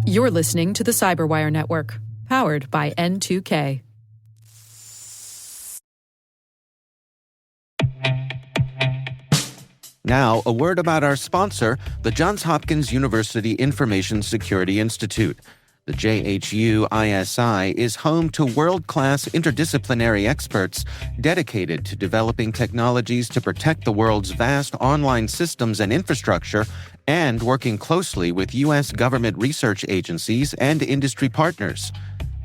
You're listening to the Cyberwire Network, powered by N2K. Now, a word about our sponsor, the Johns Hopkins University Information Security Institute. The JHU-ISI is home to world-class interdisciplinary experts dedicated to developing technologies to protect the world's vast online systems and infrastructure, and working closely with U.S. government research agencies and industry partners.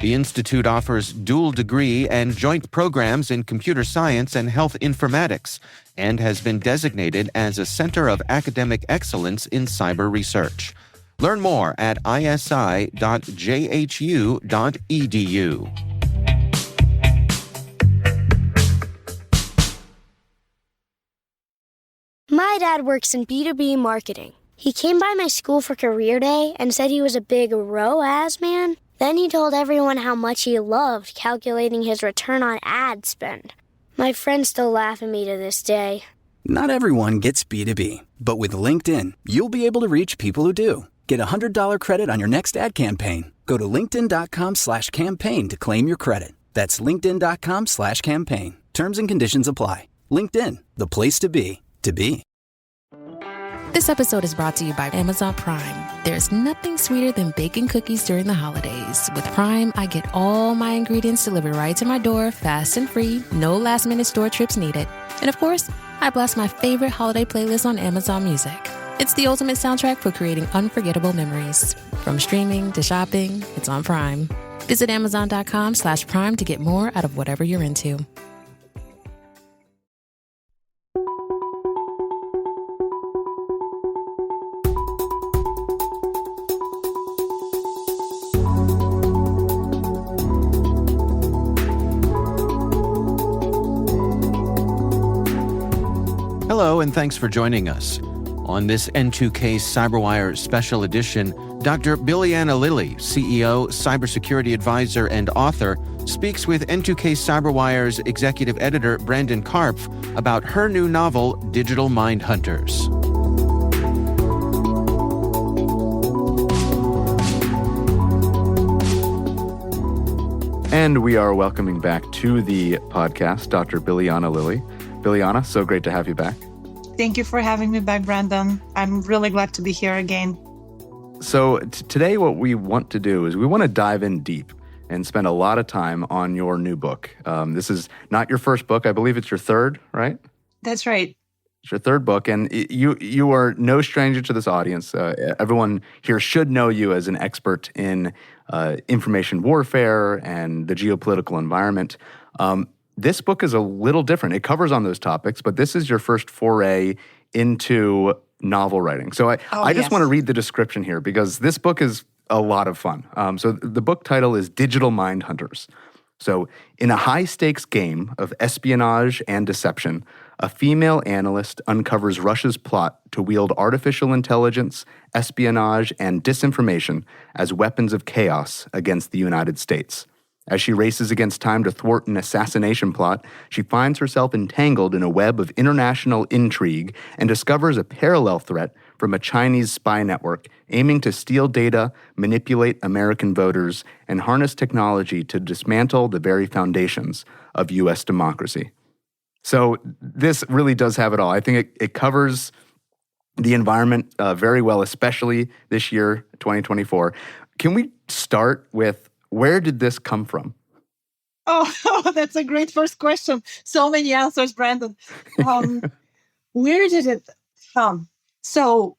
The Institute offers dual degree and joint programs in computer science and health informatics, and has been designated as a Center of Academic Excellence in Cyber Research. Learn more at isi.jhu.edu. My dad works in B2B marketing. He came by my school for career day and said he was a big ROAS man. Then he told everyone how much he loved calculating his return on ad spend. My friends still laugh at me to this day. Not everyone gets B2B, but with LinkedIn, you'll be able to reach people who do. Get a $100 credit on your next ad campaign. Go to linkedin.com/campaign to claim your credit. That's linkedin.com/campaign. Terms and conditions apply. LinkedIn, the place to be, to be. This episode is brought to you by Amazon Prime. There's nothing sweeter than baking cookies during the holidays. With Prime, I get all my ingredients delivered right to my door, fast and free, no last-minute store trips needed. And of course, I blast my favorite holiday playlist on Amazon Music. It's the ultimate soundtrack for creating unforgettable memories. From streaming to shopping, it's on Prime. Visit Amazon.com/Prime to get more out of whatever you're into. Hello, and thanks for joining us. On this N2K Cyberwire Special Edition, Dr. Bilyana Lilly, CEO, Cybersecurity Advisor, and author, speaks with N2K Cyberwire's executive editor, Brandon Karpf, about her new novel, Digital Mindhunters. And we are welcoming back to the podcast Dr. Bilyana Lilly. Bilyana, so great to have you back. Thank you for having me back, Brandon. I'm really glad to be here again. So today what we want to do is we want to dive in deep and spend a lot of time on your new book. This is not your first book. I believe it's your third, right? That's right. It's your third book, and you are no stranger to this audience. Everyone here should know you as an expert in information warfare and the geopolitical environment. This book is a little different. It covers on those topics, but this is your first foray into novel writing. So I just want to read the description here because this book is a lot of fun. So the book title is Digital Mindhunters. So in a high-stakes game of espionage and deception, a female analyst uncovers Russia's plot to wield artificial intelligence, espionage, and disinformation as weapons of chaos against the United States. As she races against time to thwart an assassination plot, she finds herself entangled in a web of international intrigue and discovers a parallel threat from a Chinese spy network aiming to steal data, manipulate American voters, and harness technology to dismantle the very foundations of U.S. democracy. So this really does have it all. I think it covers the environment very well, especially this year, 2024. Can we start with where did this come from? Oh, that's a great first question. So many answers, Brandon. Where did it come? So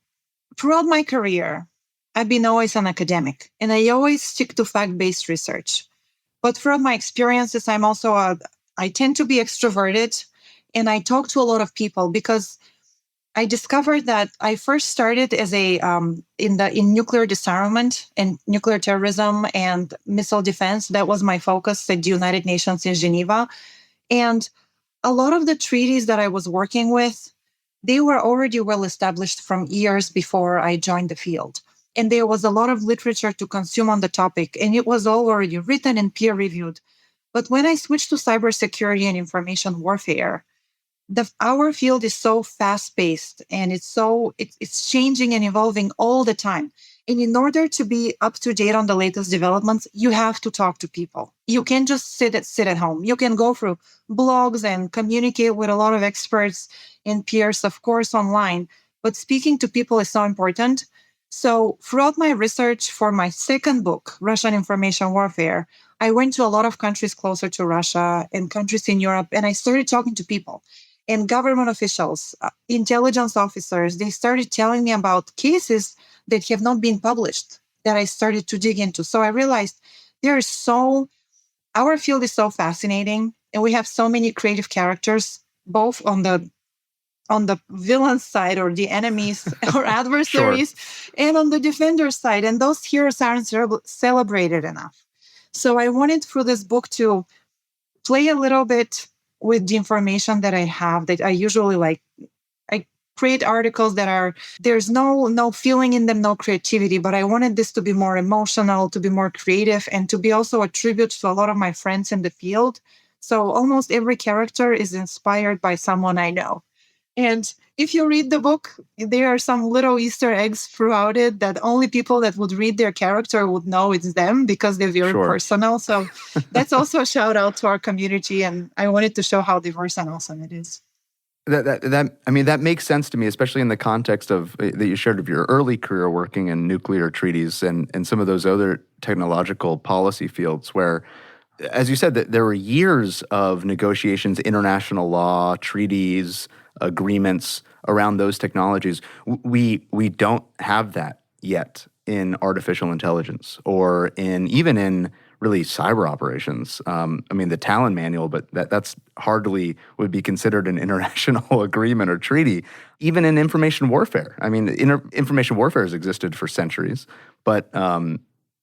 throughout my career, I've been always an academic, and I always stick to fact-based research. But throughout my experiences, I tend to be extroverted, and I talk to a lot of people because I discovered that I first started as in nuclear disarmament and nuclear terrorism and missile defense. That was my focus at the United Nations in Geneva. And a lot of the treaties that I was working with, they were already well established from years before I joined the field. And there was a lot of literature to consume on the topic, and it was all already written and peer-reviewed. But when I switched to cybersecurity and information warfare, our field is so fast-paced, and it's changing and evolving all the time. And in order to be up to date on the latest developments, you have to talk to people. You can't just sit at home. You can go through blogs and communicate with a lot of experts and peers, of course, online. But speaking to people is so important. So throughout my research for my second book, Russian Information Warfare, I went to a lot of countries closer to Russia and countries in Europe, and I started talking to people. And government officials, intelligence officers, they started telling me about cases that have not been published that I started to dig into. So I realized our field is so fascinating, and we have so many creative characters, both on the villain side or the enemies or adversaries, and on the defender side. And those heroes aren't celebrated enough. So I wanted through this book to play a little bit with the information that I have, that I usually like. I create articles there's no feeling in them, no creativity, but I wanted this to be more emotional, to be more creative, and to be also a tribute to a lot of my friends in the field. So almost every character is inspired by someone I know. And if you read the book, there are some little Easter eggs throughout it that only people that would read their character would know it's them, because they're very personal. So that's also a shout out to our community. And I wanted to show how diverse and awesome it is. That makes sense to me, especially in the context of that you shared of your early career working in nuclear treaties and some of those other technological policy fields where, as you said, that there were years of negotiations, international law, treaties, agreements around those technologies. We don't have that yet in artificial intelligence or even in really cyber operations. The Talon Manual, but that's hardly would be considered an international agreement or treaty. Even in information warfare. Information warfare has existed for centuries, but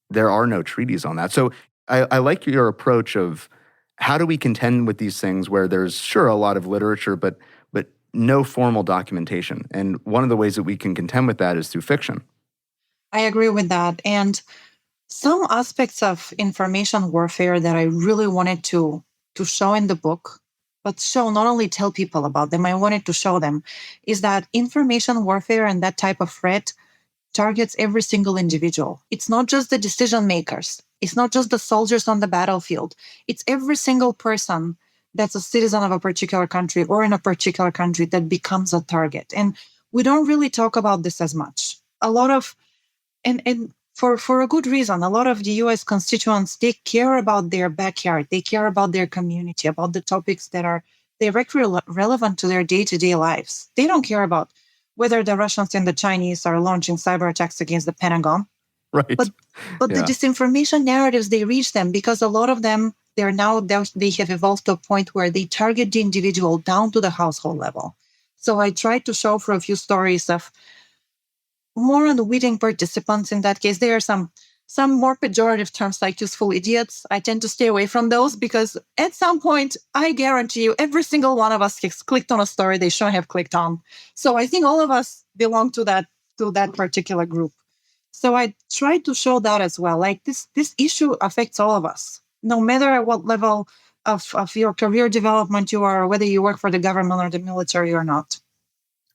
there are no treaties on that. So I like your approach of how do we contend with these things where there's sure a lot of literature, but no formal documentation. And one of the ways that we can contend with that is through fiction. I agree with that. And some aspects of information warfare that I really wanted to show in the book, but not only tell people about them, I wanted to show them, is that information warfare and that type of threat targets every single individual. It's not just the decision makers. It's not just the soldiers on the battlefield. It's every single person that's a citizen of a particular country or in a particular country that becomes a target. And we don't really talk about this as much. A lot of, and for a good reason, a lot of the US constituents, they care about their backyard. They care about their community, about the topics that are directly relevant to their day-to-day lives. They don't care about whether the Russians and the Chinese are launching cyber attacks against the Pentagon. Right. But the disinformation narratives, they reach them because a lot of them, they have evolved to a point where they target the individual down to the household level. So I tried to show for a few stories of more unwitting participants. In that case, there are some more pejorative terms like useful idiots. I tend to stay away from those because at some point, I guarantee you, every single one of us has clicked on a story they shouldn't have clicked on. So I think all of us belong to that particular group. So I tried to show that as well. Like this issue affects all of us, no matter at what level of your career development you are, or whether you work for the government or the military or not.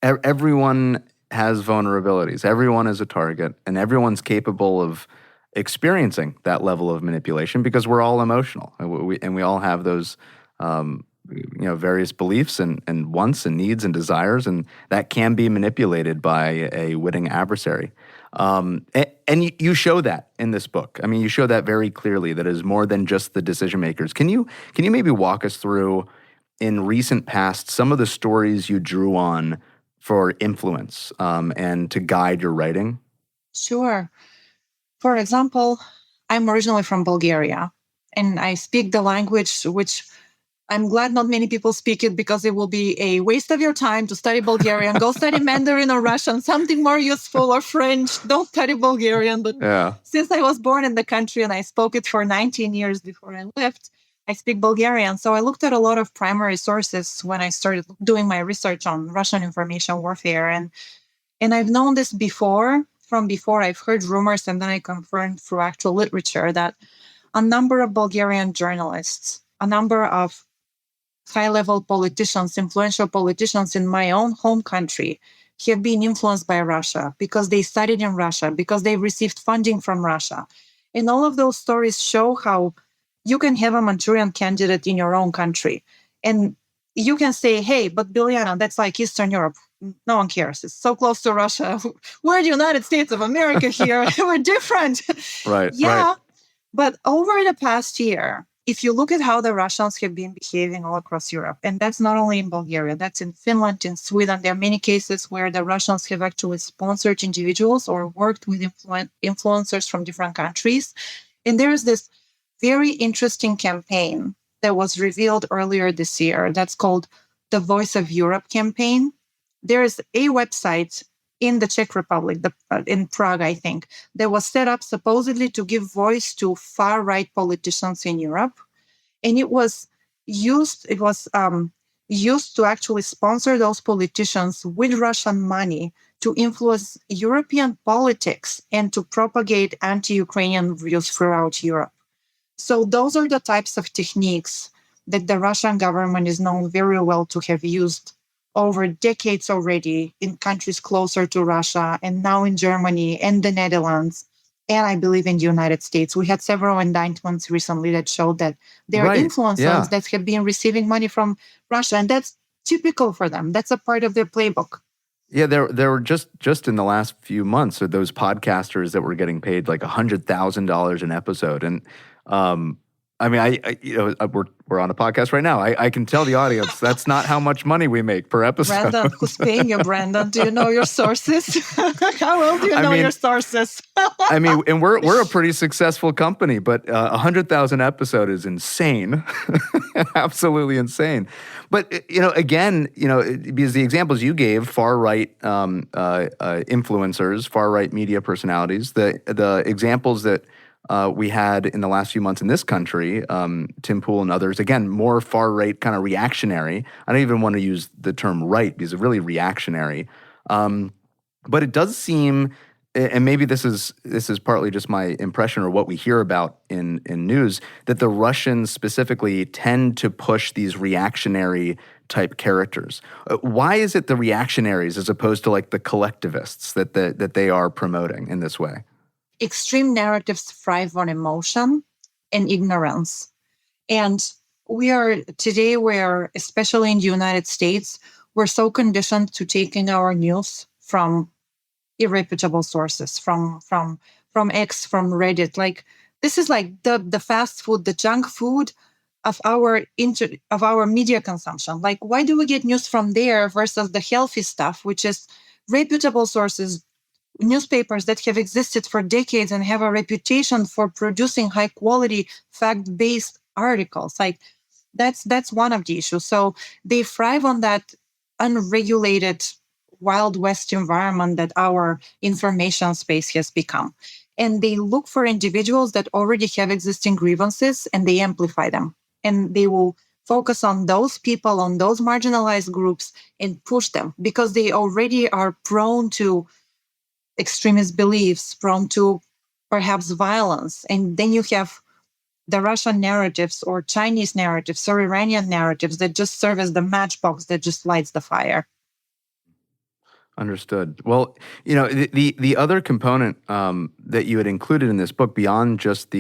Everyone has vulnerabilities. Everyone is a target, and everyone's capable of experiencing that level of manipulation because we're all emotional, and we all have those various beliefs and wants and needs and desires, and that can be manipulated by a witting adversary. And you show that in this book. I mean, you show that very clearly, that it is more than just the decision makers. Can you maybe walk us through, in recent past, some of the stories you drew on for influence and to guide your writing? Sure. For example, I'm originally from Bulgaria, and I speak the language, which I'm glad not many people speak it, because it will be a waste of your time to study Bulgarian. Go study Mandarin or Russian, something more useful, or French. Don't study Bulgarian. But since I was born in the country and I spoke it for 19 years before I left, I speak Bulgarian. So I looked at a lot of primary sources when I started doing my research on Russian information warfare. And I've known this before. From before, I've heard rumors, and then I confirmed through actual literature that a number of Bulgarian journalists, a number of high-level politicians, influential politicians in my own home country have been influenced by Russia because they studied in Russia, because they received funding from Russia. And all of those stories show how you can have a Manchurian candidate in your own country. And you can say, hey, but Bilyana, that's like Eastern Europe. No one cares. It's so close to Russia. We're the United States of America here. We're different. Right. Yeah. Right. But over the past year, if you look at how the Russians have been behaving all across Europe, and that's not only in Bulgaria, that's in Finland, in Sweden, there are many cases where the Russians have actually sponsored individuals or worked with influencers from different countries. And there is this very interesting campaign that was revealed earlier this year that's called the Voice of Europe campaign. There is a website in the Czech Republic, in Prague, I think, that was set up supposedly to give voice to far-right politicians in Europe. And it was used to actually sponsor those politicians with Russian money to influence European politics and to propagate anti-Ukrainian views throughout Europe. So those are the types of techniques that the Russian government is known very well to have used over decades already in countries closer to Russia, and now in Germany and the Netherlands, and I believe in the United States. We had several indictments recently that showed that there are influencers that have been receiving money from Russia, and that's typical for them. That's a part of their playbook. Yeah, there were just in the last few months are those podcasters that were getting paid like $100,000 an episode, and I mean, we're on a podcast right now. I can tell the audience that's not how much money we make per episode. Brandon, who's paying you, Brandon? Do you know your sources? How well do you know your sources? I mean, and we're a pretty successful company, but 100,000 episode is insane, absolutely insane. But again, because the examples you gave, far right influencers, far right media personalities, the examples that we had in the last few months in this country, Tim Pool and others, again, more far-right kind of reactionary. I don't even want to use the term right because it's really reactionary. But it does seem, and maybe this is partly just my impression or what we hear about in news, that the Russians specifically tend to push these reactionary type characters. Why is it the reactionaries as opposed to like the collectivists that they are promoting in this way? Extreme narratives thrive on emotion and ignorance. And we are today where, especially in the United States, we're so conditioned to take in our news from irreputable sources, from X, from Reddit. Like this is like the fast food, the junk food of our media consumption. Like, why do we get news from there versus the healthy stuff, which is reputable sources, newspapers that have existed for decades and have a reputation for producing high quality fact-based articles? Like that's one of the issues. So they thrive on that unregulated Wild West environment that our information space has become. And they look for individuals that already have existing grievances and they amplify them. And they will focus on those people, on those marginalized groups and push them because they already are prone to extremist beliefs, prone to perhaps violence. And then you have the Russian narratives or Chinese narratives or Iranian narratives that just serve as the matchbox that just lights the fire. Understood. Well, the other component that you had included in this book, beyond just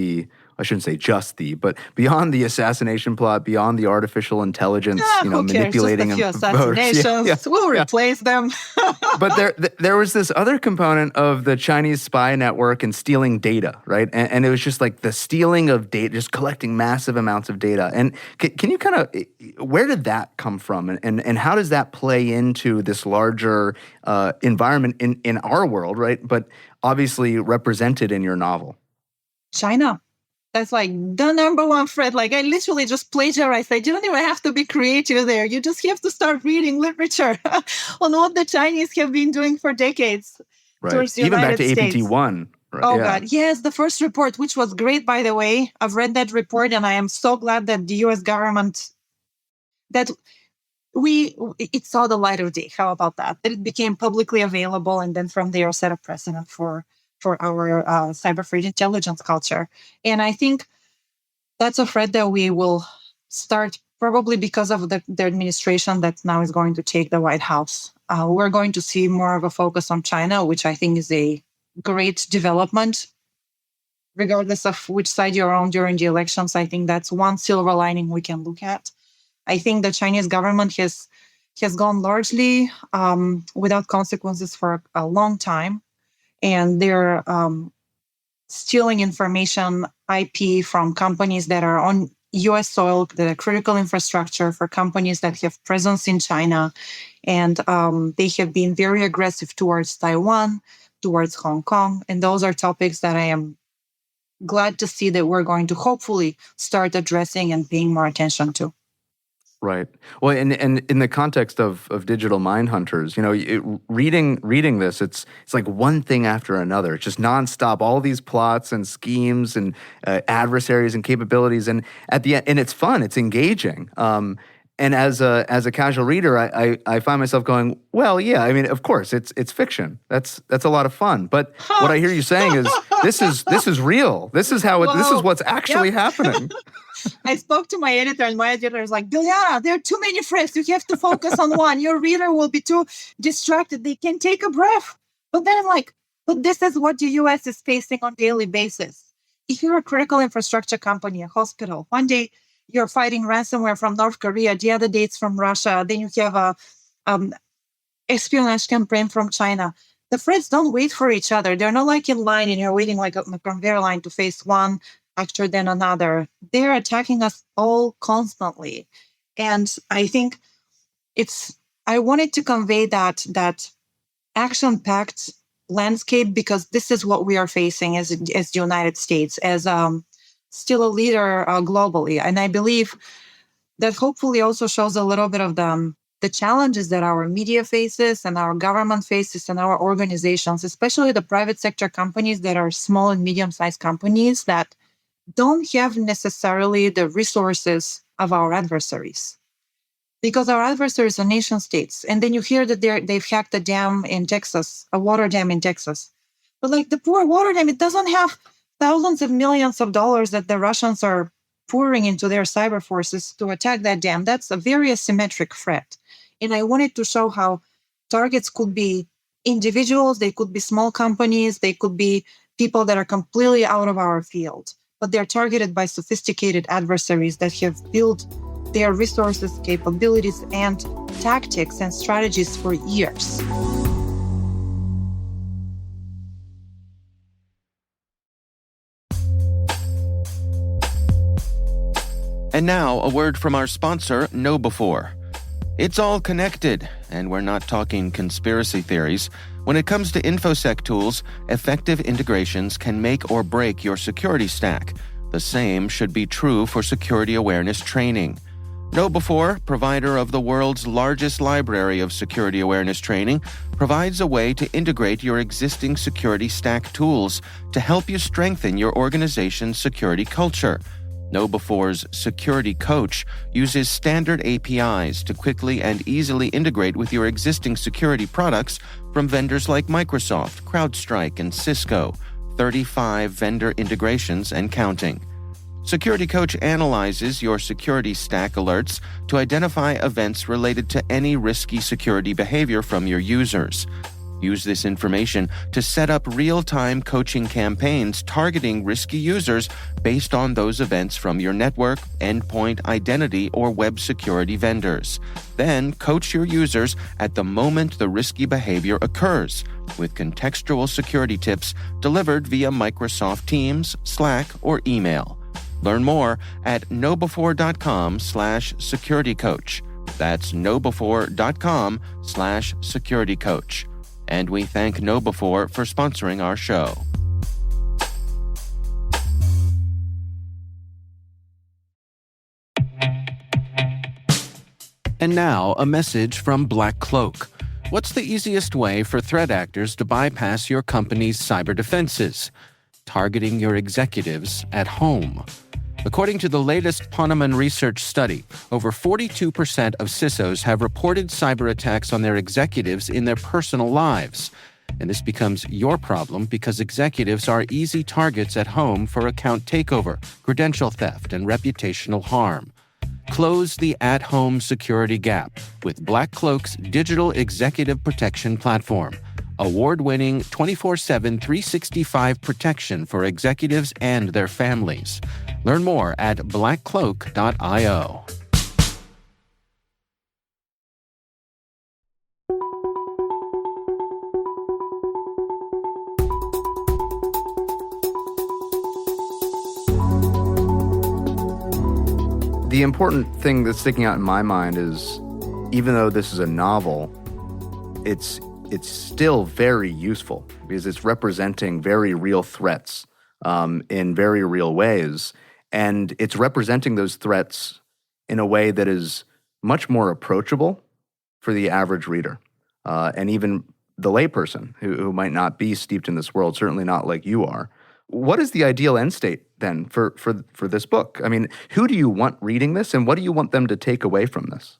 I shouldn't say just but beyond the assassination plot, beyond the artificial intelligence, manipulating just a few assassinations. Yeah. We'll replace them. But there was this other component of the Chinese spy network and stealing data, right? And it was just like the stealing of data, just collecting massive amounts of data. And can you kind of, where did that come from? And how does that play into this larger environment in our world, right? But obviously represented in your novel. China. That's like the number one thread. Like I literally just plagiarized. You don't even have to be creative there. You just have to start reading literature on what the Chinese have been doing for decades. Right. Towards the Even United back to States. APT1. Right? Oh, God. Yes, the first report, which was great, by the way. I've read that report and I am so glad that the U.S. government, that it saw the light of day. How about that? That it became publicly available and then from there set a precedent for our cyber intelligence culture. And I think that's a thread that we will start probably because of the administration that now is going to take the White House. We're going to see more of a focus on China, which I think is a great development. Regardless of which side you're on during the elections, I think that's one silver lining we can look at. I think the Chinese government has gone largely without consequences for a long time, and they're stealing information, IP from companies that are on U.S. soil, that are critical infrastructure for companies that have presence in China. And they have been very aggressive towards Taiwan, towards Hong Kong. And those are topics that I am glad to see that we're going to hopefully start addressing and paying more attention to. Right. Well, and in the context of digital Mindhunters, reading this, it's like one thing after another. It's just nonstop, all these plots and schemes and adversaries and capabilities, and at the end, and it's fun, it's engaging. And as a casual reader, I find myself going, well, yeah, I mean, of course, it's fiction. That's a lot of fun. But what I hear you saying is this is real. This is this is what's actually happening. I spoke to my editor, and my editor is like, Bilyana, there are too many threats. You have to focus on one. Your reader will be too distracted. They can take a breath. But then I'm like, but this is what the U.S. is facing on a daily basis. If you're a critical infrastructure company, a hospital, one day you're fighting ransomware from North Korea, the other day it's from Russia, then you have a espionage campaign from China. The threats don't wait for each other. They're not like in line and you're waiting like a conveyor line to face one actor then another. They're attacking us all constantly. And I think I wanted to convey that action-packed landscape, because this is what we are facing as the United States, as still a leader globally. And I believe that hopefully also shows a little bit of the challenges that our media faces and our government faces and our organizations, especially the private sector companies that are small and medium-sized companies that don't have necessarily the resources of our adversaries. Because our adversaries are nation states. And then you hear that they've hacked a dam in Texas, a water dam in Texas. But like the poor water dam, it doesn't have thousands of millions of dollars that the Russians are pouring into their cyber forces to attack that dam. That's a very asymmetric threat. And I wanted to show how targets could be individuals, they could be small companies, they could be people that are completely out of our field. But they're targeted by sophisticated adversaries that have built their resources, capabilities, and tactics and strategies for years. And now, a word from our sponsor, KnowBe4. It's all connected, and we're not talking conspiracy theories. When it comes to InfoSec tools, effective integrations can make or break your security stack. The same should be true for security awareness training. KnowBe4, provider of the world's largest library of security awareness training, provides a way to integrate your existing security stack tools to help you strengthen your organization's security culture. KnowBe4's Security Coach uses standard APIs to quickly and easily integrate with your existing security products from vendors like Microsoft, CrowdStrike, and Cisco, 35 vendor integrations and counting. Security Coach analyzes your security stack alerts to identify events related to any risky security behavior from your users. Use this information to set up real-time coaching campaigns targeting risky users based on those events from your network, endpoint, identity, or web security vendors. Then coach your users at the moment the risky behavior occurs, with contextual security tips delivered via Microsoft Teams, Slack, or email. Learn more at knowbe4.com/securitycoach. That's knowbe4.com/securitycoach. And we thank KnowBe4 for sponsoring our show. And now, a message from Black Cloak. What's the easiest way for threat actors to bypass your company's cyber defenses? Targeting your executives at home. According to the latest Ponemon research study, over 42% of CISOs have reported cyber attacks on their executives in their personal lives. And this becomes your problem because executives are easy targets at home for account takeover, credential theft, and reputational harm. Close the at-home security gap with Black Cloak's digital executive protection platform. Award-winning 24/7 365 protection for executives and their families. Learn more at blackcloak.io. The important thing that's sticking out in my mind is, even though this is a novel, it's still very useful because it's representing very real threats in very real ways. And it's representing those threats in a way that is much more approachable for the average reader and even the layperson who might not be steeped in this world, certainly not like you are. What is the ideal end state then for this book? I mean, who do you want reading this and what do you want them to take away from this?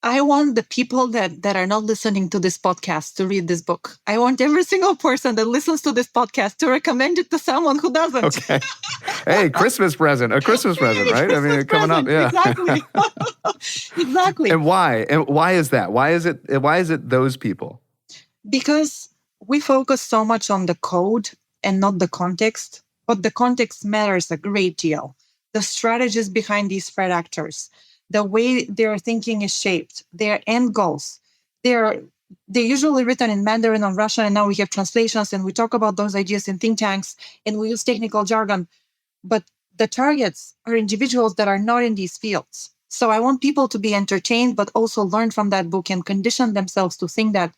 I want the people that are not listening to this podcast to read this book. I want every single person that listens to this podcast to recommend it to someone who doesn't. Okay. Hey, a Christmas present, right? I mean, coming up, yeah. Exactly. Exactly. And why? And why is that? Why is it those people? Because we focus so much on the code and not the context, but the context matters a great deal. The strategies behind these threat actors, the way their thinking is shaped, their end goals. They're usually written in Mandarin or Russian, and now we have translations, and we talk about those ideas in think tanks, and we use technical jargon. But the targets are individuals that are not in these fields. So I want people to be entertained, but also learn from that book and condition themselves to think that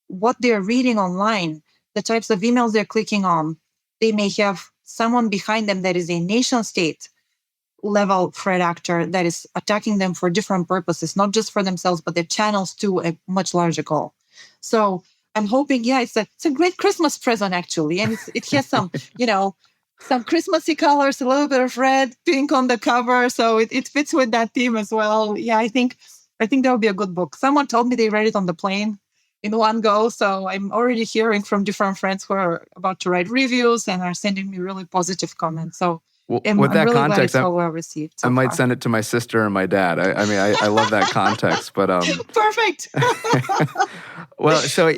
what they're reading online, the types of emails they're clicking on, they may have someone behind them that is a nation state level threat actor that is attacking them for different purposes, not just for themselves, but their channels to a much larger goal. So I'm hoping, it's a great Christmas present actually. And it has some, some Christmassy colors, a little bit of red, pink on the cover. So it fits with that theme as well. Yeah, I think that would be a good book. Someone told me they read it on the plane in one go. So I'm already hearing from different friends who are about to write reviews and are sending me really positive comments. So with that really context, so well received. I might send it to my sister and my dad. I love that context, but perfect. Well, so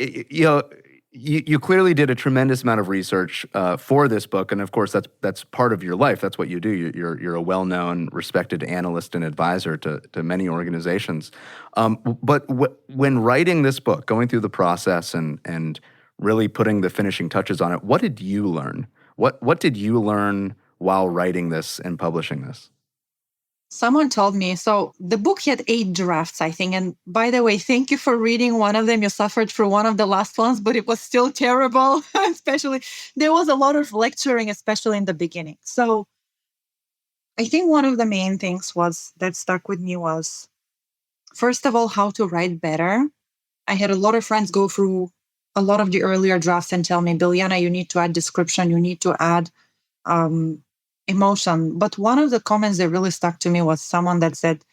you clearly did a tremendous amount of research for this book, and of course that's part of your life. That's what you do. You're a well-known, respected analyst and advisor to many organizations. But when writing this book, going through the process and really putting the finishing touches on it, what did you learn? What did you learn while writing this and publishing this? Someone told me, so the book had 8 drafts, I think. And by the way, thank you for reading one of them. You suffered through one of the last ones, but it was still terrible. Especially, there was a lot of lecturing, especially in the beginning. So I think one of the main things that stuck with me was, first of all, how to write better. I had a lot of friends go through a lot of the earlier drafts and tell me, Bilyana, you need to add description, you need to add emotion. But one of the comments that really stuck to me was someone that said,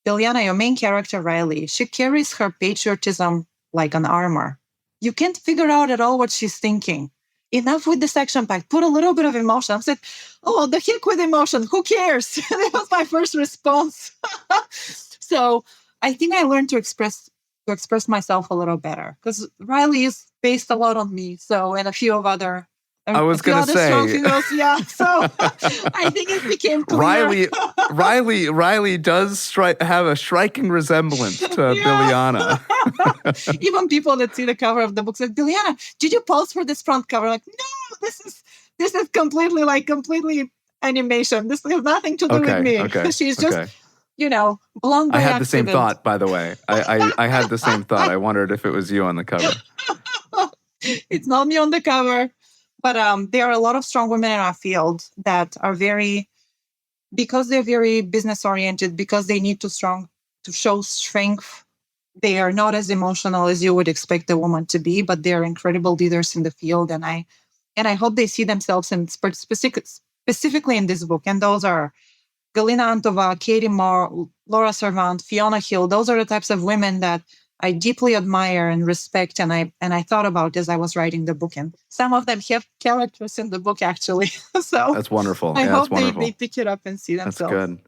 Bilyana, your main character, Riley, she carries her patriotism like an armor. You can't figure out at all what she's thinking. Enough with the section pack. Put a little bit of emotion. I said, oh, the heck with emotion. Who cares? That was my first response. So I think I learned to express myself a little better because Riley is based a lot on me. So, and a few of other I was going to say, yeah. So I think it became clear. Riley does have a striking resemblance to Bilyana. Even people that see the cover of the book said, Bilyana, did you pose for this front cover? Like, no, this is completely animation. This has nothing to do with me. Okay, She's just, blown by I had accident. the same thought, by the way. I had the same thought. I wondered if it was you on the cover. It's not me on the cover. But there are a lot of strong women in our field that are because they're very business oriented, because they need to show strength. They are not as emotional as you would expect a woman to be, but they're incredible leaders in the field. And I hope they see themselves specifically in this book. And those are Galina Antova, Katie Moore, Laura Servant, Fiona Hill. Those are the types of women that I deeply admire and respect, and I thought about as I was writing the book. And some of them have characters in the book, actually. So that's wonderful. I hope they pick it up and see themselves. That's good.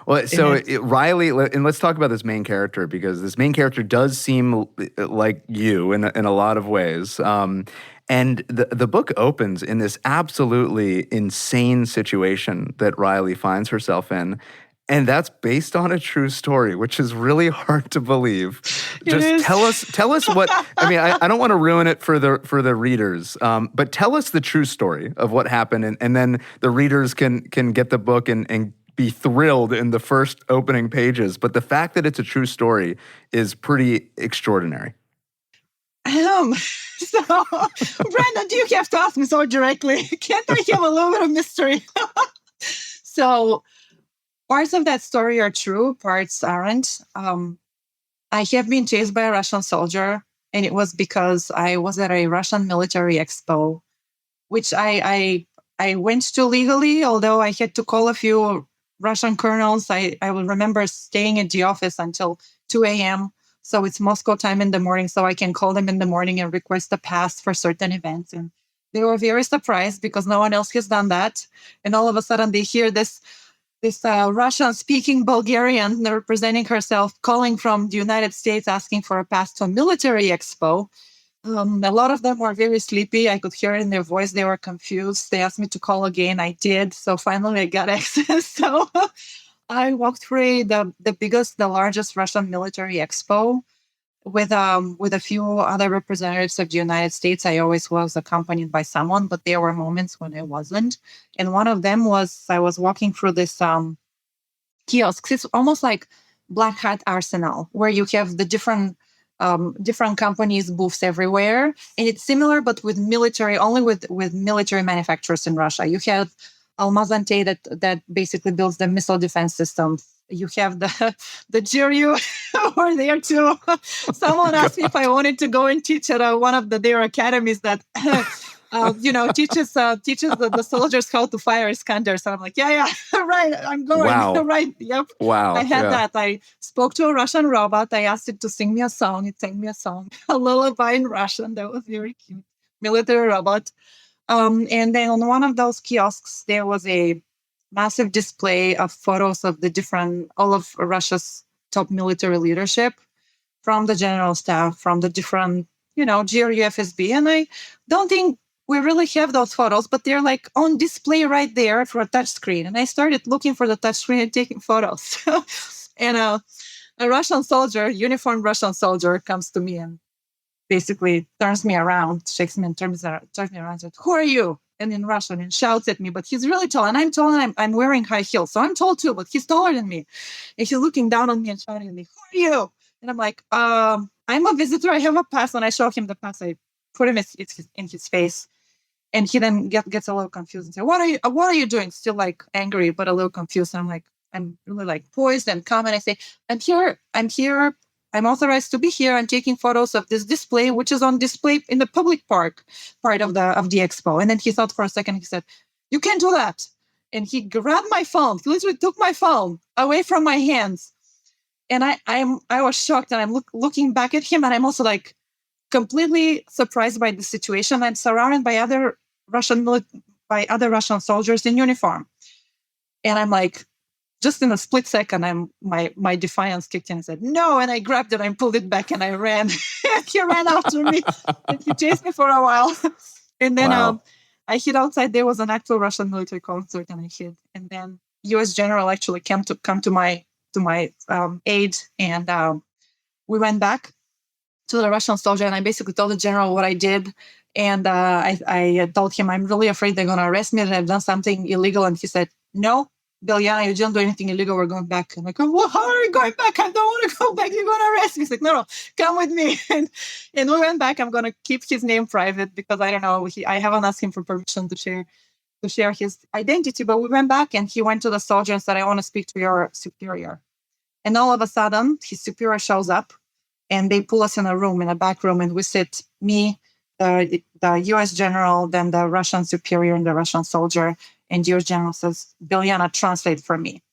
Well, so Riley, and let's talk about this main character, because this main character does seem like you in a lot of ways. And the book opens in this absolutely insane situation that Riley finds herself in. And that's based on a true story, which is really hard to believe. Just tell us what, I mean, I don't want to ruin it for the readers, but tell us the true story of what happened, and then the readers can get the book and be thrilled in the first opening pages. But the fact that it's a true story is pretty extraordinary. So, Brandon, you have to ask me so directly. Can't I have a little bit of mystery? So, parts of that story are true, parts aren't. I have been chased by a Russian soldier, and it was because I was at a Russian military expo, which I went to legally, although I had to call a few Russian colonels. I will remember staying at the office until 2 a.m., so it's Moscow time in the morning, so I can call them in the morning and request a pass for certain events. And they were very surprised because no one else has done that. And all of a sudden they hear this Russian-speaking Bulgarian representing herself, calling from the United States, asking for a pass to a military expo. A lot of them were very sleepy. I could hear it in their voice. They were confused. They asked me to call again. I did. So finally I got access. So I walked through the largest Russian military expo with a few other representatives of the United States. I always was accompanied by someone, but there were moments when I wasn't. And one of them was I was walking through this kiosks. It's almost like Black Hat Arsenal, where you have the different companies' booths everywhere. And it's similar, but with military, only with military manufacturers in Russia. You have Almaz-Antey that basically builds the missile defense system. You have the jury who are there too. Someone asked me if I wanted to go and teach at one of their academies that teaches the soldiers how to fire Iskanders. And I'm like, yeah, right, I'm going. Wow. Right, yep. Wow. I had that. I spoke to a Russian robot. I asked it to sing me a song. It sang me a song, a lullaby in Russian. That was very cute. Military robot. And then on one of those kiosks, there was a massive display of photos of all of Russia's top military leadership, from the general staff, from the different, GRU, FSB. And I don't think we really have those photos, but they're like on display right there for a touch screen. And I started looking for the touch screen and taking photos. And a uniformed Russian soldier comes to me and basically turns me around, shakes me and turns me around and says, "Who are you?" And in Russian, and shouts at me. But he's really tall, and I'm tall, and I'm wearing high heels. So I'm tall too, but he's taller than me. And he's looking down on me and shouting at me, "Who are you?" And I'm like, I'm a visitor. I have a pass. And I show him the pass. I put him in his face. And he then gets a little confused and says, what are you doing? Still like angry, but a little confused. And I'm like, I'm really like poised and calm. And I say, I'm here. I'm authorized to be here. I'm taking photos of this display, which is on display in the public part of the expo. And then he thought for a second. He said, "You can't do that." And he grabbed my phone. He literally took my phone away from my hands. And I was shocked. And I'm looking back at him. And I'm also like completely surprised by the situation. I'm surrounded by other Russian soldiers in uniform. And I'm like, just in a split second, my defiance kicked in and said, "No." And I grabbed it and pulled it back and I ran. He ran after me and he chased me for a while. And then I hid outside. There was an actual Russian military concert and I hid. And then US General actually came to my aid. And we went back to the Russian soldier. And I basically told the general what I did. And I told him, "I'm really afraid they're going to arrest me, that I've done something illegal." And he said, "No, Bilyana, you didn't do anything illegal. We're going back." I'm like, "Well, how are you going back? I don't want to go back. You're going to arrest me." He's like, No, come with me. And we went back. I'm going to keep his name private because I don't know. I haven't asked him for permission to share his identity. But we went back and he went to the soldier and said, "I want to speak to your superior." And all of a sudden, his superior shows up and they pull us in a back room, and we sit, me, the US general, then the Russian superior and the Russian soldier. And US general says, "Bilyana, translate for me."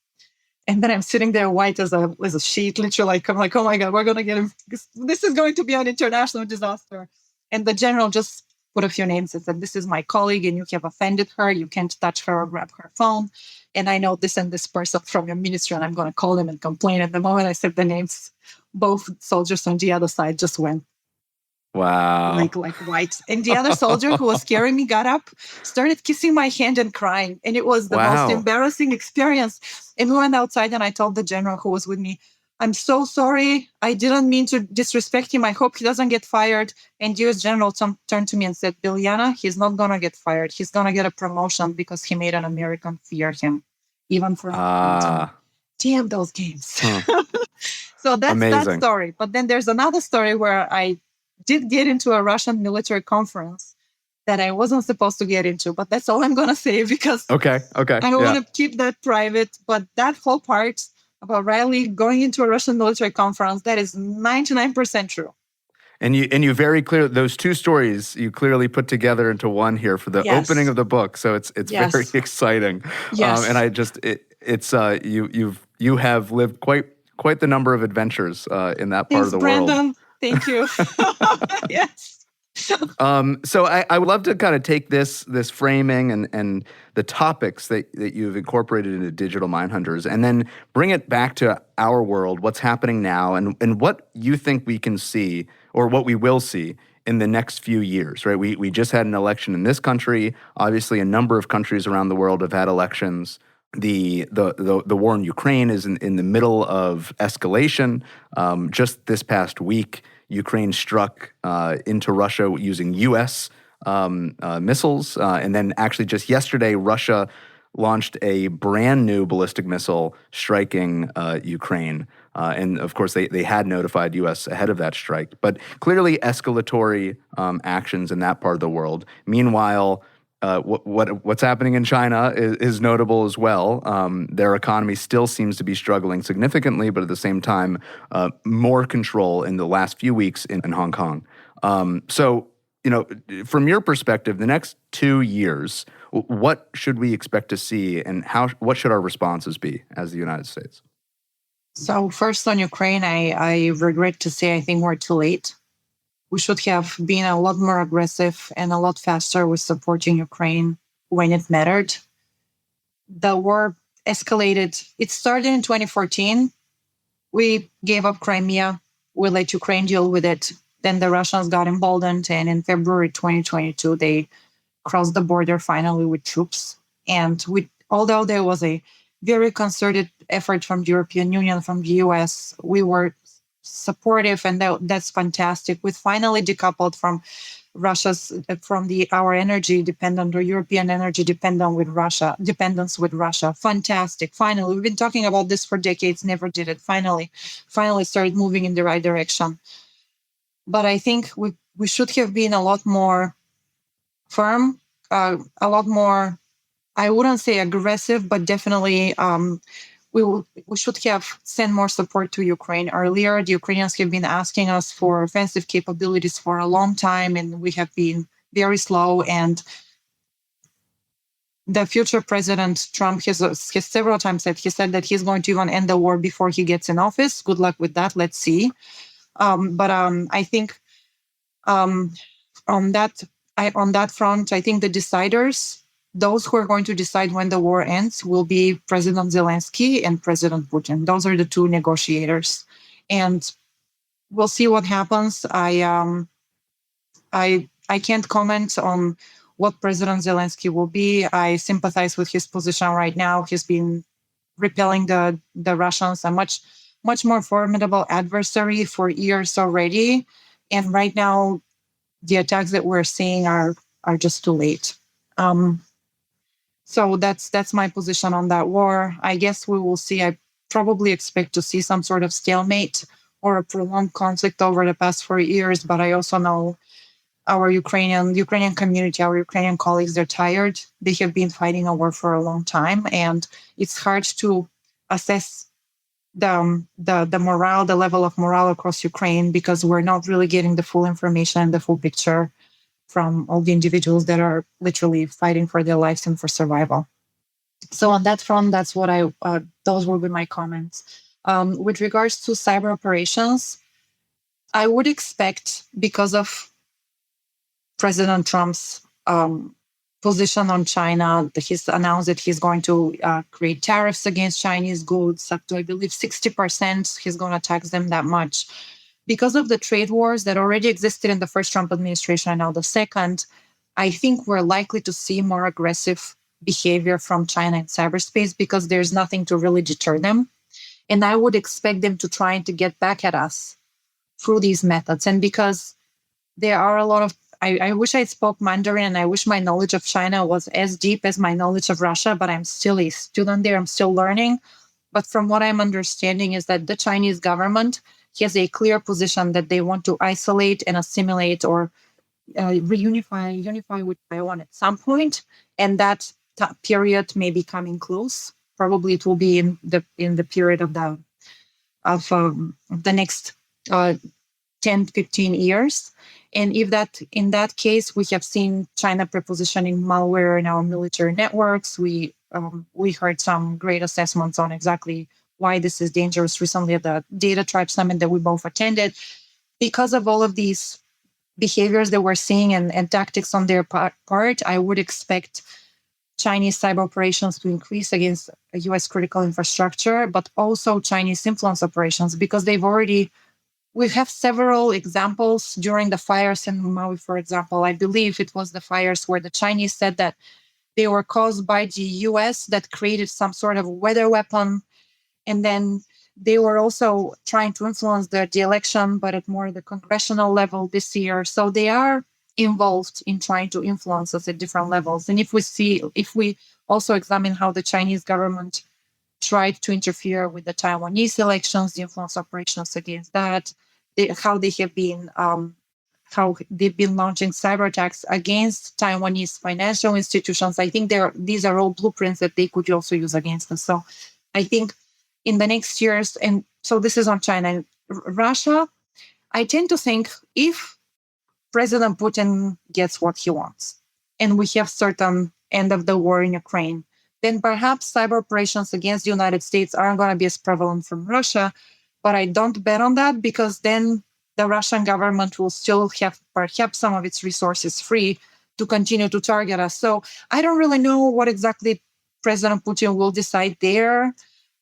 And then I'm sitting there white as a sheet, literally. I'm like, "Oh my God, we're going to get him. This is going to be an international disaster." And the general just put a few names and said, this is my colleague and you have offended her. You can't touch her or grab her phone. And I know this and this person from your ministry, and I'm going to call them and complain. At the moment I said the names, both soldiers on the other side just went Wow. like white. And the other soldier who was scaring me got up, started kissing my hand and crying. And it was the most embarrassing experience. And we went outside and I told the general who was with me, I'm so sorry. I didn't mean to disrespect him. I hope he doesn't get fired. And US General turned to me and said, Bilyana, he's not going to get fired. He's going to get a promotion because he made an American fear him, even for damn those games. So that's that story. But then there's another story where I did get into a Russian military conference that I wasn't supposed to get into, but that's all I'm going to say because I want to keep that private. But that whole part about Riley going into a Russian military conference, that is 99% true. And you very clear, those two stories you clearly put together into one here for the opening of the book. So it's very exciting. Yes. And I just you have lived quite the number of adventures in that part of the Brandon. world. Thank you. Yes. So I would love to kind of take this framing and the topics that you've incorporated into Digital Mindhunters and then bring it back to our world, what's happening now, and what you think we can see or what we will see in the next few years, right? We just had an election in this country. Obviously, a number of countries around the world have had elections. The war in Ukraine is in the middle of escalation. Just this past week, Ukraine struck into Russia using U.S. Missiles. And then actually just yesterday, Russia launched a brand new ballistic missile striking Ukraine. And of course, they had notified U.S. ahead of that strike. But clearly escalatory actions in that part of the world. Meanwhile, what's happening in China is notable as well. Their economy still seems to be struggling significantly, but at the same time, more control in the last few weeks in Hong Kong. So, from your perspective, the next 2 years, what should we expect to see, and what should our responses be as the United States? So first on Ukraine, I regret to say I think we're too late. We should have been a lot more aggressive and a lot faster with supporting Ukraine when it mattered. The war escalated. It started in 2014. We gave up Crimea. We let Ukraine deal with it. Then the Russians got emboldened. And in February 2022, they crossed the border finally with troops. And although there was a very concerted effort from the European Union, from the US, we were supportive, and that's fantastic. We finally decoupled from our energy dependent or European energy dependence with Russia. Fantastic. Finally, we've been talking about this for decades, never did it. Finally started moving in the right direction. But I think we should have been a lot more firm, a lot more, I wouldn't say aggressive, but definitely we should have sent more support to Ukraine earlier. The Ukrainians have been asking us for offensive capabilities for a long time, and we have been very slow. And the future President Trump has several times said that he's going to even end the war before he gets in office. Good luck with that. Let's see. But I think on that front, I think the deciders, those who are going to decide when the war ends, will be President Zelensky and President Putin. Those are the two negotiators, and we'll see what happens. I can't comment on what President Zelensky will be. I sympathize with his position right now. He's been repelling the Russians, a much more formidable adversary for years already, and right now the attacks that we're seeing are just too late. So that's my position on that war. I guess we will see. I probably expect to see some sort of stalemate or a prolonged conflict over the past 4 years. But I also know our Ukrainian community, our Ukrainian colleagues, they're tired. They have been fighting a war for a long time, and it's hard to assess the morale, the level of morale across Ukraine, because we're not really getting the full information and the full picture from all the individuals that are literally fighting for their lives and for survival. So on that front, that's what those will be my comments. With regards to cyber operations, I would expect, because of President Trump's position on China. He's announced that he's going to create tariffs against Chinese goods up to, I believe, 60%. He's going to tax them that much. Because of the trade wars that already existed in the first Trump administration and now the second, I think we're likely to see more aggressive behavior from China in cyberspace because there's nothing to really deter them. And I would expect them to try to get back at us through these methods. And because there are a lot of, I wish I spoke Mandarin and I wish my knowledge of China was as deep as my knowledge of Russia, but I'm still a student there. I'm still learning. But from what I'm understanding is that the Chinese government has a clear position that they want to isolate and assimilate or unify with Taiwan at some point, and that period may be coming close. Probably it will be in the period of the next 10, 15 years. And if that in that case, we have seen China prepositioning malware in our military networks. We heard some great assessments on exactly why this is dangerous recently at the Data Tribe Summit that we both attended. Because of all of these behaviors that we're seeing and tactics on their part, I would expect Chinese cyber operations to increase against U.S. critical infrastructure, but also Chinese influence operations, because we have several examples during the fires in Maui, for example. I believe it was the fires where the Chinese said that they were caused by the U.S. that created some sort of weather weapon. And then they were also trying to influence the election, but at more the congressional level this year. So they are involved in trying to influence us at different levels. And if we also examine how the Chinese government tried to interfere with the Taiwanese elections, the influence operations against that, how they've been launching cyber attacks against Taiwanese financial institutions, I think these are all blueprints that they could also use against us. So I think in the next years, and so this is on China and Russia, I tend to think if President Putin gets what he wants and we have certain end of the war in Ukraine, then perhaps cyber operations against the United States aren't going to be as prevalent from Russia. But I don't bet on that, because then the Russian government will still have perhaps some of its resources free to continue to target us. So I don't really know what exactly President Putin will decide there,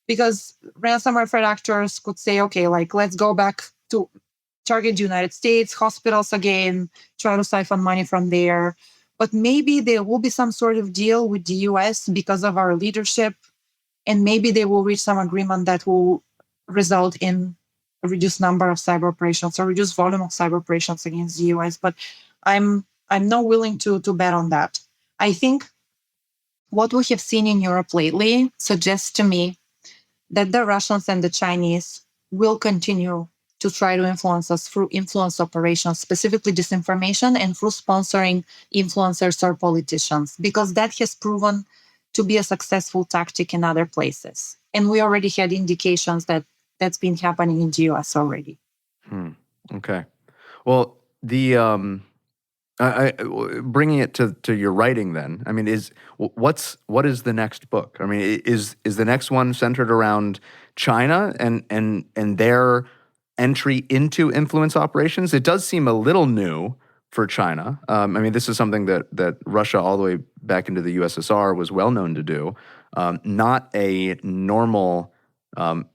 because ransomware threat actors could say, okay, let's go back to target the United States, hospitals again, try to siphon money from there. But maybe there will be some sort of deal with the US because of our leadership, and maybe they will reach some agreement that will result in a reduced number of cyber operations or reduced volume of cyber operations against the US. But I'm not willing to bet on that. I think what we have seen in Europe lately suggests to me that the Russians and the Chinese will continue to try to influence us through influence operations, specifically disinformation, and through sponsoring influencers or politicians, because that has proven to be a successful tactic in other places. And we already had indications that that's been happening in the US already. Okay. Well, bringing it to your writing then, I mean, what is the next book? I mean, is the next one centered around China and their entry into influence operations? It does seem a little new for China. I mean, this is something that Russia all the way back into the USSR was well known to do. Not a normal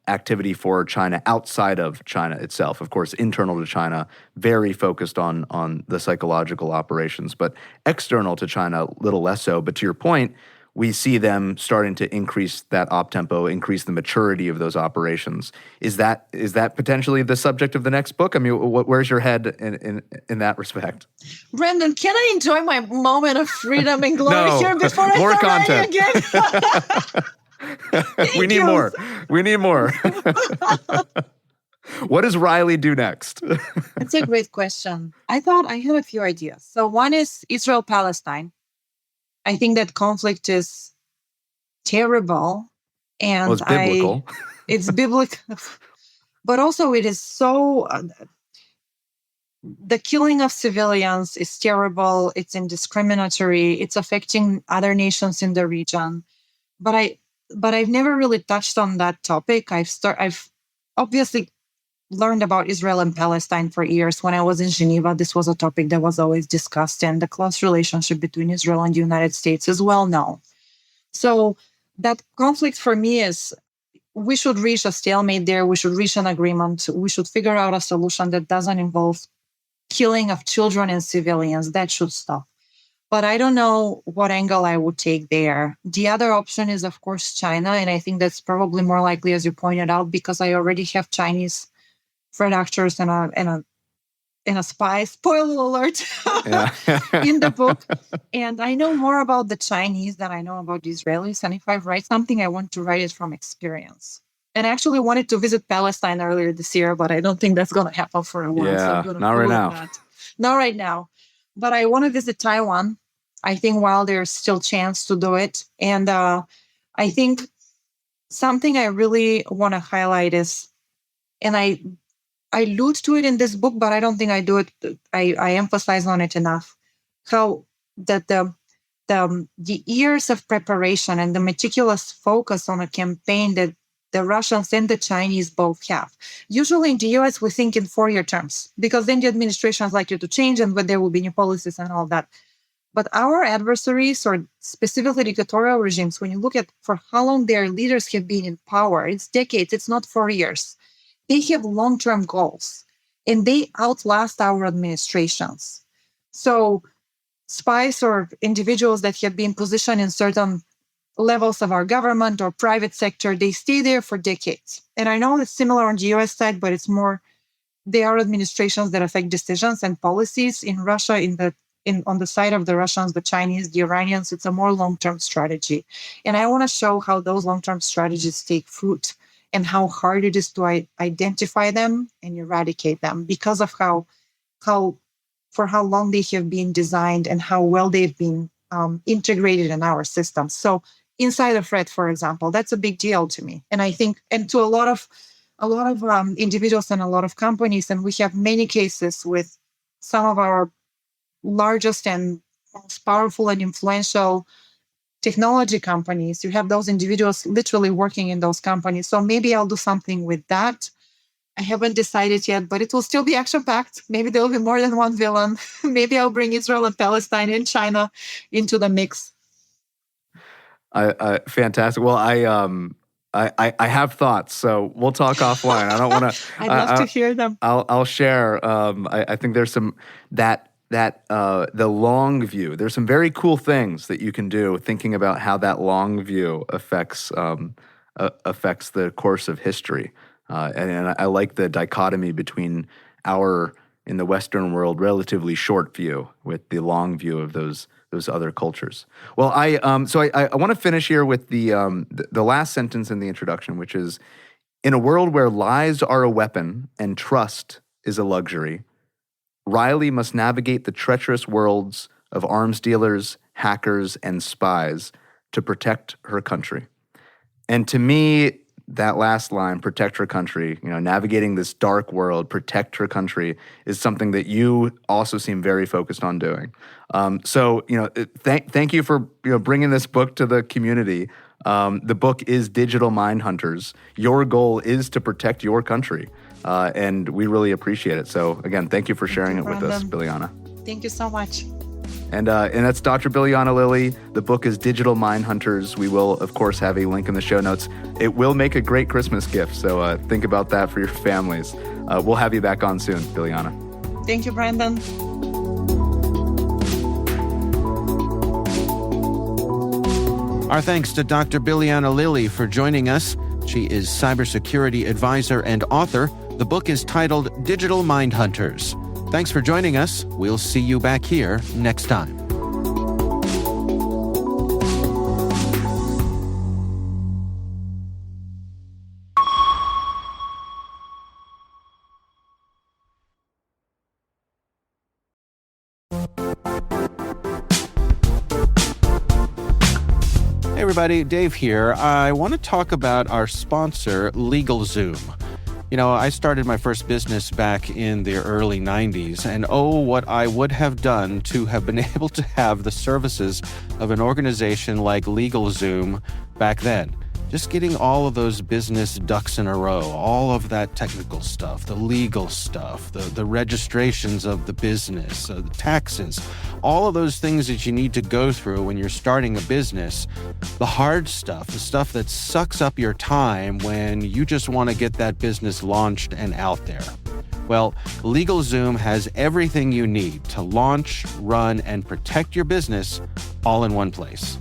activity for China outside of China itself. Of course, internal to China, very focused on the psychological operations, but external to China, a little less so. But to your point, we see them starting to increase that op-tempo, increase the maturity of those operations. Is that potentially the subject of the next book? I mean, where's your head in that respect? Brendan, can I enjoy my moment of freedom and glory here before I more start content again? We need more. We need more. What does Riley do next? That's a great question. I thought I have a few ideas. So one is Israel-Palestine. I think that conflict is terrible, and it's biblical. It's biblical, but also it is so. The killing of civilians is terrible. It's indiscriminatory. It's affecting other nations in the region. But I've never really touched on that topic. I've obviously learned about Israel and Palestine for years. When I was in Geneva, this was a topic that was always discussed, and the close relationship between Israel and the United States is well known. So that conflict for me is, we should reach a stalemate there. We should reach an agreement. We should figure out a solution that doesn't involve killing of children and civilians. That should stop. But I don't know what angle I would take there. The other option is, of course, China. And I think that's probably more likely, as you pointed out, because I already have Chinese threat actors and a spy, spoiler alert, in the book. And I know more about the Chinese than I know about the Israelis. And if I write something, I want to write it from experience. And I actually wanted to visit Palestine earlier this year, but I don't think that's going to happen for a while. Yeah, so not right now. Not right now. But I want to visit Taiwan. I think while there's still chance to do it. And I think something I really want to highlight is, and I allude to it in this book, but I don't think I do it. I emphasize on it enough. How that the years of preparation and the meticulous focus on a campaign that the Russians and the Chinese both have. Usually in the US, we think in 4-year terms, because then the administration is likely to change and when there will be new policies and all that. But our adversaries, or specifically dictatorial regimes, when you look at for how long their leaders have been in power, it's decades, it's not 4 years. They have long-term goals, and they outlast our administrations. So spies or individuals that have been positioned in certain levels of our government or private sector, they stay there for decades. And I know it's similar on the US side, but it's more, they are administrations that affect decisions and policies. In Russia, on the side of the Russians, the Chinese, the Iranians, it's a more long-term strategy. And I want to show how those long-term strategies take fruit and how hard it is to identify them and eradicate them because of how for how long they have been designed and how well they've been integrated in our systems. So insider threat, for example, that's a big deal to me. And I think, and to a lot of individuals and a lot of companies, and we have many cases with some of our largest and most powerful and influential technology companies. You have those individuals literally working in those companies. So maybe I'll do something with that. I haven't decided yet, but it will still be action-packed. Maybe there will be more than one villain. Maybe I'll bring Israel and Palestine and China into the mix. Fantastic. Well, I have thoughts, so we'll talk offline. I don't want to. I'd love to hear them. I'll share. I think there's some the long view. There's some very cool things that you can do thinking about how that long view affects the course of history. And I like the dichotomy between our, in the Western world, relatively short view with the long view of those other cultures. Well, I want to finish here with the last sentence in the introduction, which is, in a world where lies are a weapon and trust is a luxury, Riley must navigate the treacherous worlds of arms dealers, hackers, and spies to protect her country. And to me, that last line, protect her country, navigating this dark world, protect her country, is something that you also seem very focused on doing. So, thank you for bringing this book to the community. The book is Digital Mindhunters. Your goal is to protect your country, and we really appreciate it. So, again, thank you for sharing it with us, Bilyana. Thank you so much. And that's Dr. Bilyana Lilly. The book is Digital Mindhunters. We will, of course, have a link in the show notes. It will make a great Christmas gift, so think about that for your families. We'll have you back on soon, Bilyana. Thank you, Brandon. Our thanks to Dr. Bilyana Lilly for joining us. She is cybersecurity advisor and author. The book is titled Digital Mindhunters. Thanks for joining us. We'll see you back here next time. Hey everybody, Dave here. I want to talk about our sponsor, LegalZoom. I started my first business back in the early 90s, and what I would have done to have been able to have the services of an organization like LegalZoom back then. just getting all of those business ducks in a row, all of that technical stuff, the legal stuff, the registrations of the business, the taxes, all of those things that you need to go through when you're starting a business, the hard stuff, the stuff that sucks up your time when you just want to get that business launched and out there. Well, LegalZoom has everything you need to launch, run, and protect your business all in one place.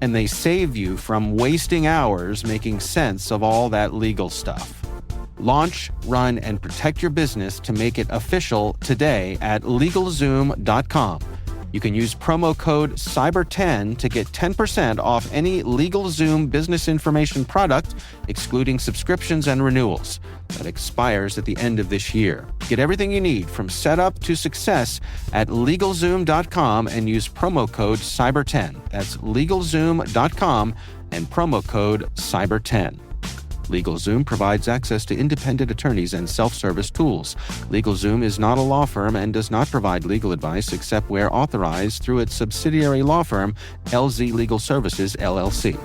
And they save you from wasting hours making sense of all that legal stuff. Launch, run, and protect your business to make it official today at LegalZoom.com. You can use promo code CYBER10 to get 10% off any LegalZoom business information product, excluding subscriptions and renewals. That expires at the end of this year. Get everything you need from setup to success at LegalZoom.com and use promo code CYBER10. That's LegalZoom.com and promo code CYBER10. LegalZoom provides access to independent attorneys and self-service tools. LegalZoom is not a law firm and does not provide legal advice except where authorized through its subsidiary law firm, LZ Legal Services, LLC.